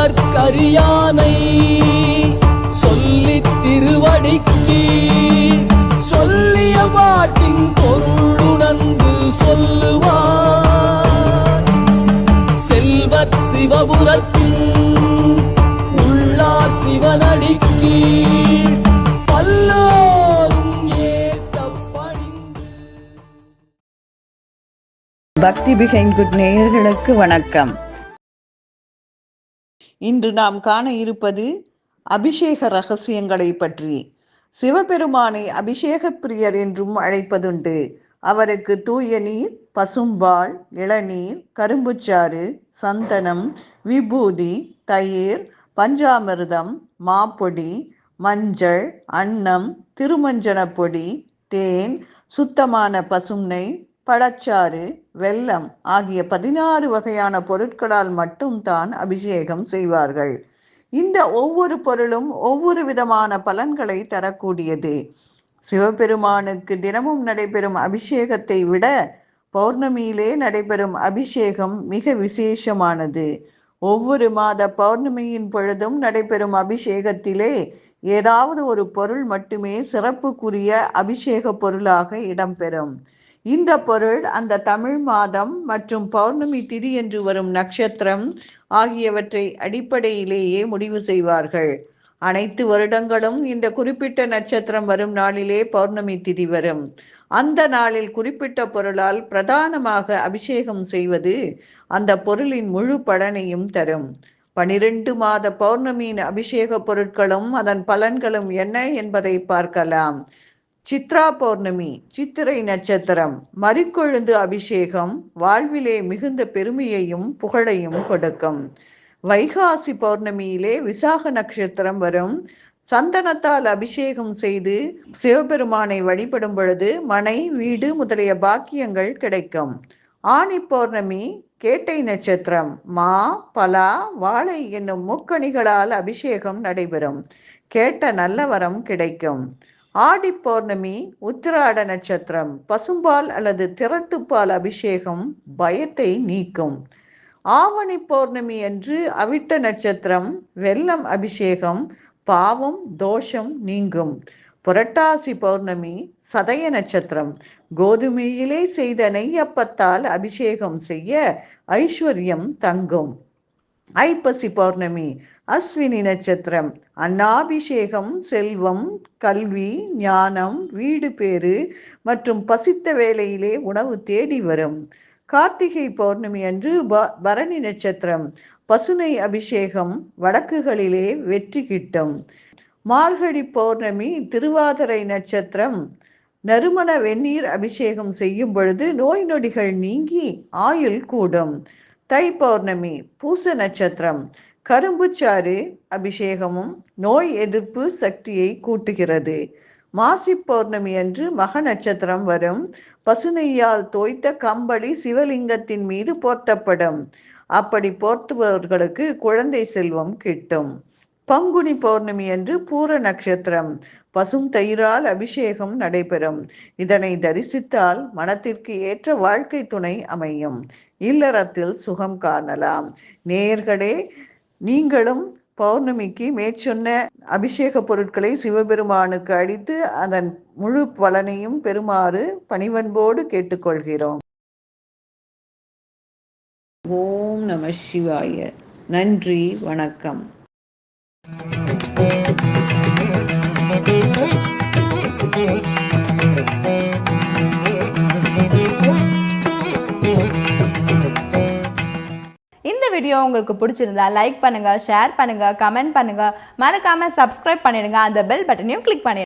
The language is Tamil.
சுடற்கரியானை சொல்லி திருவடிக்கு சொல்லிய பாட்டின் பொருளுணர்ந்து சொல்லுவார். செல்வர் சிவபுரத்தின் உள்ளார் சிவனடிக்கு பல்லோரும் ஏத்த பணிந்து. பக்தி பிஹைண்ட் குட் நேயர்களுக்கு வணக்கம். இன்று நாம் காண இருப்பது அபிஷேக ரகசியங்களை பற்றி. சிவபெருமானை அபிஷேக பிரியர் என்றும் அழைப்பதுண்டு. அவருக்கு தூய நீர், பசும்பால், இளநீர், கரும்புச்சாறு, சந்தனம், விபூதி, தயிர், பஞ்சாமிர்தம், மாப்பொடி, மஞ்சள், அன்னம், திருமஞ்சனப்பொடி, தேன், சுத்தமான பசும்-நெய், பழச்சாறு, வெல்லம் ஆகிய 16 வகையான பொருட்களால் மட்டும்தான் அபிஷேகம் செய்வார்கள். இந்த ஒவ்வொரு பொருளும் ஒவ்வொரு விதமான பலன்களை தரக்கூடியது. சிவபெருமானுக்கு தினமும் நடைபெறும் அபிஷேகத்தை விட பௌர்ணமியிலே நடைபெறும் அபிஷேகம் மிக விசேஷமானது. ஒவ்வொரு மாத பௌர்ணமியின் பொழுதும் நடைபெறும் அபிஷேகத்திலே ஏதாவது ஒரு பொருள் மட்டுமே சிறப்புக்குரிய அபிஷேக பொருளாக இடம்பெறும். இந்த பொருள் அந்த தமிழ் மாதம் மற்றும் பௌர்ணமி திதி என்று வரும் நட்சத்திரம் ஆகியவற்றை அடிப்படையிலேயே முடிவு செய்வார்கள். அனைத்து வருடங்களும் இந்த குறிப்பிட்ட நட்சத்திரம் வரும் நாளிலே பௌர்ணமி திதி வரும். அந்த நாளில் குறிப்பிட்ட பொருளால் பிரதானமாக அபிஷேகம் செய்வது அந்த பொருளின் முழு பலனையும் தரும். 12 மாத பௌர்ணமியின் அபிஷேக பொருட்களும் அதன் பலன்களும் என்ன என்பதை பார்க்கலாம். சித்ரா பௌர்ணமி, சித்திரை நட்சத்திரம், மறிக்கொழுந்து அபிஷேகம் வாழ்விலே மிகுந்த பெருமையையும் புகழையும் கொடுக்கும். வைகாசி பௌர்ணமியிலே விசாக நட்சத்திரம் வரும். சந்தனத்தால் அபிஷேகம் செய்து சிவபெருமானை வழிபடும் பொழுது மனை, வீடு முதலிய பாக்கியங்கள் கிடைக்கும். ஆனி பௌர்ணமி, கேட்டை நட்சத்திரம், மா, பலா, வாழை என்னும் முக்கணிகளால் அபிஷேகம் நடைபெறும். கேட்ட நல்ல வரம் கிடைக்கும். ஆடி பௌர்ணமி, உத்திராட நட்சத்திரம், பசும்பால் அல்லது திரட்டுப்பால் அபிஷேகம் பயத்தை நீக்கும். ஆவணி பௌர்ணமி அன்று அவிட்ட நட்சத்திரம், வெல்லம் அபிஷேகம் பாவம் தோஷம் நீங்கும். புரட்டாசி பௌர்ணமி, சதய நட்சத்திரம், கோதுமையிலே செய்த நெய்யப்பத்தால் அபிஷேகம் செய்ய ஐஸ்வர்யம் தங்கும். ஐப்பசி பௌர்ணமி, அஸ்வினி நட்சத்திரம், அன்னாபிஷேகம் செல்வம், கல்வி, ஞானம், வீடு பேறு மற்றும் பசித்த வேளையிலே உணவு தேடி வரும். கார்த்திகை பௌர்ணமி அன்று பரணி நட்சத்திரம், பசுனை அபிஷேகம் வழக்குகளிலே வெற்றி கிட்டும். மார்கழி பௌர்ணமி, திருவாதிரை நட்சத்திரம், நறுமண வெந்நீர் அபிஷேகம் செய்யும் பொழுது நோய் நொடிகள் நீங்கி ஆயுள் கூடும். தை பௌர்ணமி, பூச நட்சத்திரம், கரும்புச்சாறு அபிஷேகமும் நோய் எதிர்ப்பு சக்தியை கூட்டுகிறது. மாசி பௌர்ணமி அன்று மக நட்சத்திரம் வரும். பசுநெய்யால் தோய்த்த கம்பளி சிவலிங்கத்தின் மீது போர்த்தப்படும். அப்படி போர்த்துபவர்களுக்கு குழந்தை செல்வம் கிட்டும். பங்குனி பௌர்ணமி அன்று பூர நட்சத்திரம், பசும் தயிரால் அபிஷேகம் நடைபெறும். இதனை தரிசித்தால் மனத்திற்கு ஏற்ற வாழ்க்கை துணை அமையும். இல்லறத்தில் சுகம் காணலாம். நேயர்களே, நீங்களும் பௌர்ணமிக்கு மேற்சொன்ன அபிஷேக பொருட்களை சிவபெருமானுக்கு அளித்து அதன் முழு பலனையும் பெறுமாறு பணிவன்போடு கேட்டுக்கொள்கிறோம். ஓம் நம சிவாய. நன்றி, வணக்கம். இந்த வீடியோ உங்களுக்கு பிடிச்சிருந்தா லைக் பண்ணுங்க, ஷேர் பண்ணுங்க, கமெண்ட் பண்ணுங்க, மறக்காம சப்ஸ்கிரைப் பண்ணிடுங்க. அந்த பெல் பட்டனையும் கிளிக் பண்ணிடுங்க.